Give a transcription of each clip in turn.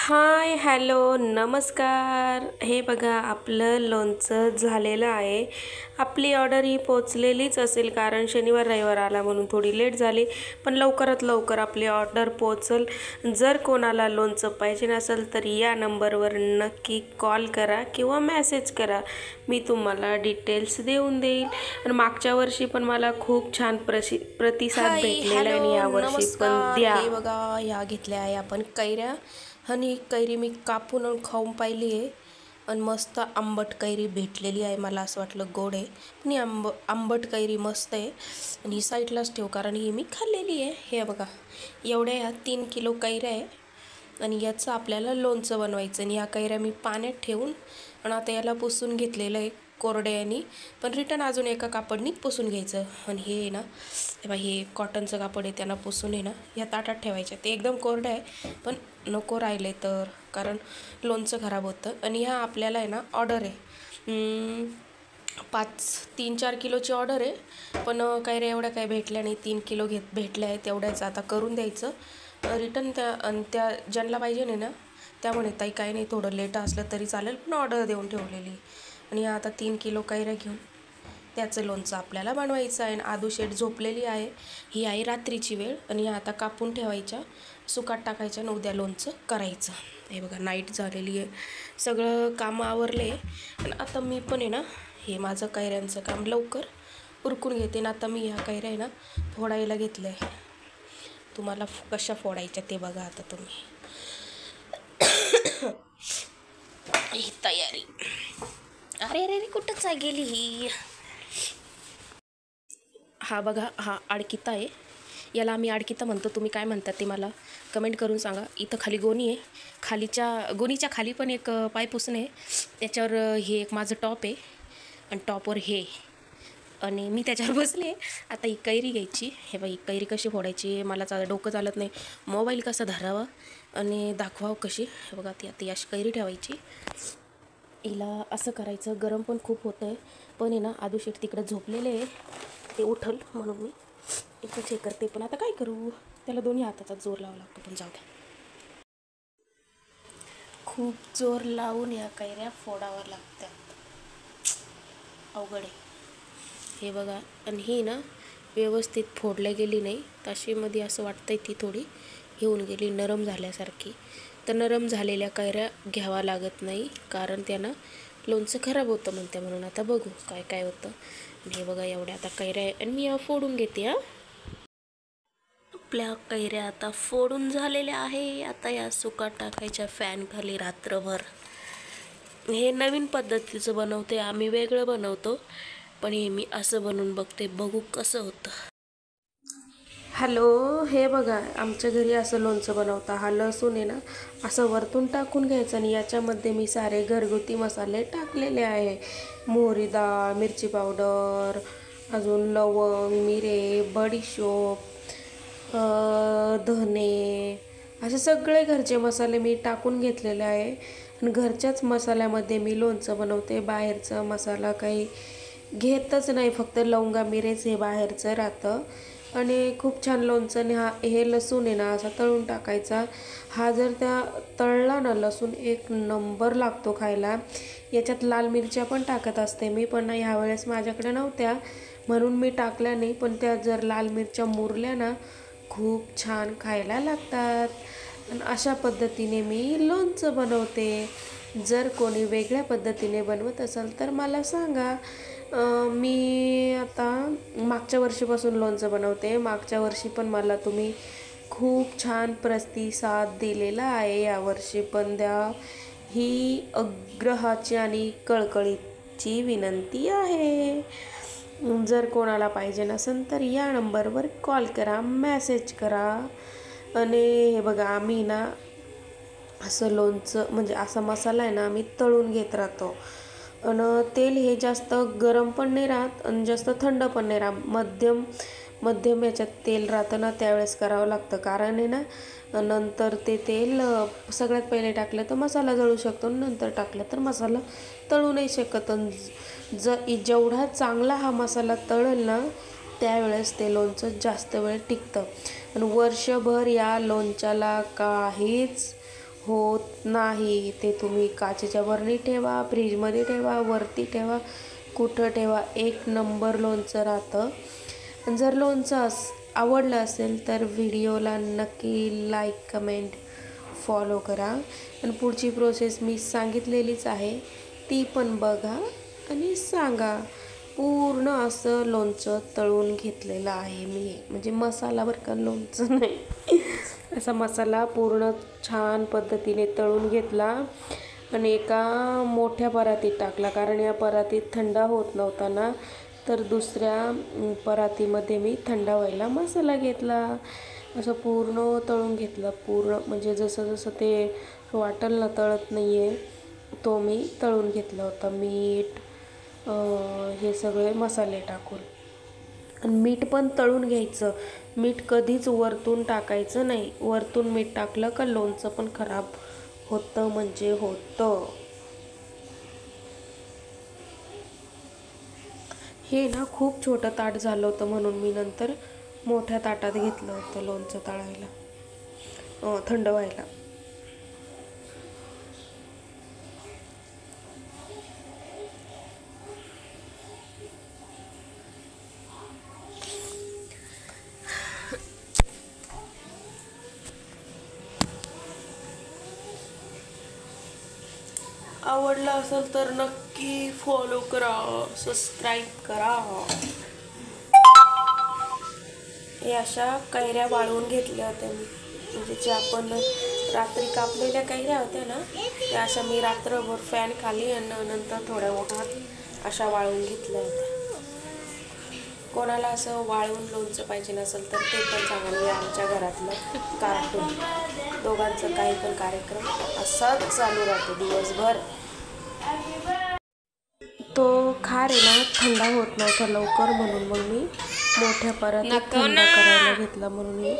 हाय, hello, नमस्कार. हे बघा आपलं लोणचं झालेलं आहे. आपली ऑर्डर ही पोचलेलीच असेल कारण शनिवार रविवार आला म्हणून थोडी लेट झाली, पण लवकरात लवकर आपली ऑर्डर पोचल. जर कोणाला लोणचं पाहिजे नसेल तर या नंबरवर नक्की कॉल करा किंवा मेसेज करा. मी तुम्हाला डिटेल्स देऊन देईल. आणि मागच्या वर्षी पण मला खूप छान प्रतिसाद भेटलेला आहे आणि यावर्षी पण द्या. हे बघा ह्या घेतल्या आहे आपण कैऱ्या आणि कैरी मी कापून खाऊन पाहिली आहे आणि मस्त आंबट कैरी भेटलेली आहे. मला असं वाटलं गोड आहे पण ही आंबट कैरी मस्त आहे आणि ही साईडलाच ठेव कारण ही मी खाल्लेली आहे. हे बघा एवढ्या ह्या 3 किलो कैऱ्या आहे आणि याचं आपल्याला लोणचं बनवायचं. आणि ह्या कैऱ्या मी पाण्यात ठेवून आणि आता याला पुसून घेतलेलं आहे कोरड्यानी, पण रिटर्न अजून एका कापडनी पुसून घ्यायचं. आणि हे ना हे कॉटनचं कापड आहे त्यांना पुसून आहे ना या ताटात ठेवायचं. ते एकदम कोरडं आहे पण नको राहिले तर कारण लोणचं खराब होतं. आणि ह्या आपल्याला आहे ना ऑर्डर आहे 3-4 किलोची ऑर्डर आहे, पण काय रे एवढ्या काय भेटल्या नाही. 3 किलो भेटल्या आहे तेवढ्याच आता करून द्यायचं रिटर्न. त्या ज्यांना पाहिजे नाही ना त्यामुळे ताई काही नाही, थोडं लेट असलं तरी चालेल पण ऑर्डर देऊन ठेवलेली. आणि आता 3 किलो कैऱ्या घेऊन त्याचं लोणचं आपल्याला बनवायचं आहे. आदू शेट झोपलेली आहे, ही आहे रात्रीची वेळ. आणि आता कापून ठेवायच्या, सुकात टाकायच्या आणि उद्या लोणचं करायचं. हे बघा नाईट झालेली आहे, सगळं काम आवरले आणि आता मी पण आहे ना हे माझं कैऱ्यांचं काम लवकर उरकून घेते. ना आता मी ह्या कैऱ्या आहे ना फोडायला घेतलं आहे. तुम्हाला कशा फोडायच्या ते बघा आता तुम्ही. ही तयारी. अरे अरे कुठंच आहे गेली ही. हा बघा हा आडकिता आहे, याला आम्ही आडकिता म्हणतो. तुम्ही काय म्हणतात ते मला कमेंट करून सांगा. इथं खाली गोणी आहे, गोणीच्या खाली पण एक पायपुसण आहे, त्याच्यावर हे एक माझं टॉप आहे आणि टॉपवर हे आणि मी त्याच्यावर बसले. आता ही कैरी घ्यायची. हे बाई कैरी कशी फोडायची मला डोकं चालत नाही. मोबाईल कसा धरावा आणि दाखवावं कशी. हे बघा ती आता अशी कैरी ठेवायची. हिला असं करायचं. गरम पण खूप होतं आहे पण आहे ना आदू शेट तिकडे झोपलेले आहे, ते उठल म्हणून मी इथंच हे करते. पण आता काय करू, त्याला दोन्ही हाताचा जोर लावा लागतो. पण जाऊ द्या, खूप जोर लावून या कैऱ्या फोडाव्या लागतात, अवघड आहे. हे बघा आणि ही ना व्यवस्थित फोडल्या गेली नाही, ताशीमध्ये असं वाटतंय ती थोडी घेऊन गेली नरम झाल्यासारखी. तर नरम झालेल्या कैऱ्या घ्यावा लागत नाही कारण त्यानं लोणचं खराब होतं म्हणते. म्हणून आता बघू काय काय होतं. हे बघा एवढ्या आता कैऱ्या आहे आणि मी फोडून घेते. आपल्या कैऱ्या आता फोडून झालेल्या आहे. आता या सुकात टाकायच्या फॅन खाली रात्रभर. हे नवीन पद्धतीचं बनवते, आम्ही वेगळं बनवतो पण हे मी असं बनवून बघते, बघू कसं होतं. हॅलो, हे बघा आमच्या घरी असं लोणचं बनवता. हा लसूण आहे ना असं वरतून टाकून घ्यायचं आणि याच्यामध्ये मी सारे घरगुती मसाले टाकलेले आहे. मोहरी डाळ, मिरची पावडर, अजून लवंग, मिरे, बडीशोप, धने, असे सगळे घरचे मसाले मी टाकून घेतलेले आहे. आणि घरच्याच मसाल्यामध्ये मी लोणचं बनवते. बाहेरचा मसाला काही घेतच नाही, फक्त लवंगा मिरेच हे बाहेरचं राहतं. आणि खूप छान लोणचं. आणि हे लसूण आहे ना असा तळून टाकायचा. हा जर त्या तळला ना लसूण एक नंबर लागतो खायला. याच्यात लाल मिरच्या पण टाकत असते मी, पण ह्यावेळेस माझ्याकडे नव्हत्या म्हणून मी टाकल्या नाही. पण त्या जर लाल मिरच्या मुरल्या ना खूप छान खायला लागतात. आणि अशा पद्धतीने मी लोणचं बनवते. जर कोणी वेगळ्या पद्धतीने बनवत असेल तर मला सांगा. मी आता मागच्या वर्षीपासून लोणचं बनवते. मागच्या वर्षी पण मला तुम्ही खूप छान प्रतिसाद दिलेला आहे, यावर्षी पण द्या ही आग्रहाची आणि कळकळीची विनंती आहे. जर कोणाला पाहिजे नसेल तर या नंबरवर कॉल करा, मेसेज करा. आणि हे बघा आम्ही ना असं लोणचं म्हणजे असा मसाला आहे ना आम्ही तळून घेत राहतो. आणि तेल हे जास्त गरम पण नाही राहत आणि जास्त थंड पण नाही राहत, मध्यम याच्यात तेल राहतं ना त्यावेळेस करावं लागतं. कारण आहे ना नंतर ते तेल सगळ्यात पहिले टाकलं तर मसाला जळू शकतो, नंतर टाकलं तर मसाला तळू नाही शकत. जेवढा चांगला हा मसाला तळेल ना त्यावेळेस ते लोणचं जास्त वेळ टिकतं. आणि वर्षभर या लोणच्याला काहीच होत नाही ते तुम्ही काचेच्या बरणीत ठेवा, फ्रीजमध्ये ठेवा, वरती ठेवा, कुठं ठेवा, एक नंबर लोणचं राहतं. जर लोणचं आवडलं असेल तर व्हिडिओला नक्की लाईक, कमेंट, फॉलो करा. आणि पुढची प्रोसेस मी सांगितलेलीच आहे, ती पण बघा आणि सांगा. पूर्ण असं लोणचं तळून घेतलेलं आहे मी, म्हणजे मसाला बरं का, लोणचं नाही. असा मसाला पूर्ण छान पद्धतीने तळून घेतला आणि एका मोठ्या परातीत टाकला, कारण या परातीत थंड होत नव्हता ना, तर दुसऱ्या परातीमध्ये मी थंड व्हायला मसाला घेतला. असं पूर्ण तळून घेतलं, पूर्ण म्हणजे जसं जसं ते वाटेल ना तळत नाही आहे, तो मी तळून घेतला होता. मीठ, हे सगळे मसाले टाकून. आणि मीठ पण तळून घ्यायचं. मीठ कधीच वरतून टाकायचं नाही. वरतून मीठ टाकलं का लोणचं पण खराब होतं, म्हणजे होतं. हे ना खूप छोटं ताट झालं होतं, म्हणून मी नंतर मोठ्या ताटात घेतलं होतं लोणचं तळायला, थंड व्हायला. आवडलं असेल तर नक्की फॉलो करा, सबस्क्राईब करा. हे अशा कैऱ्या वाळवून घेतल्या होत्या मी, म्हणजे ज्या आपण रात्री कापलेल्या कैऱ्या होत्या ना, त्या अशा मी रात्रभर फॅन खाली आणि नंतर थोड्या उन्हात अशा वाळवून घेतल्या होत्या. कोणाला असं वाळवून लोणचं पाहिजे नसेल तर ते पण सांगा. मी आमच्या घरातलं कार्टून, दोघांचं काही पण कार्यक्रम असाच चालू राहतो दिवसभर. तो खार आहे ना थंड होत नव्हता लवकर, म्हणून मग मी मोठ्या परातीत थंड करायला घेतला. म्हणून ही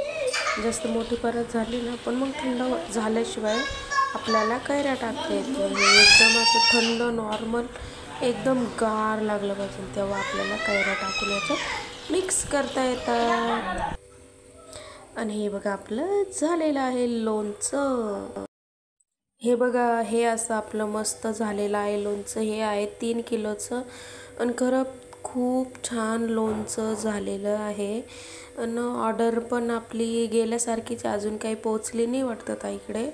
जास्त मोठी परत झाली ना, पण मग थंड झाल्याशिवाय आपल्याला कैऱ्या टाकता येत नाही. एकदम असं थंड नॉर्मल एकदम गार लागलं पाहिजे, तेव्हा आपल्याला कैऱ्या टाकून याच्यात मिक्स करता येतात. आणि हे बघा आपलं झालेलं आहे लोणचं. हे बघा, हे असं आपलं मस्त झालेलं आहे लोणचं. हे आहे 3 किलोचं आणि खरं खूप छान लोणचं झालेलं आहे. आणि ऑर्डर पण आपली गेल्यासारखीच, अजून काही पोचली नाही वाटतं ताईकडे,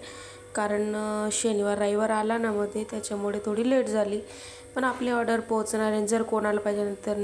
कारण शनिवार रविवार आला ना मध्ये, त्याच्यामुळे थोडी लेट झाली. पण आपली ऑर्डर पोचणार आहे. जर कोणाला पाहिजे तर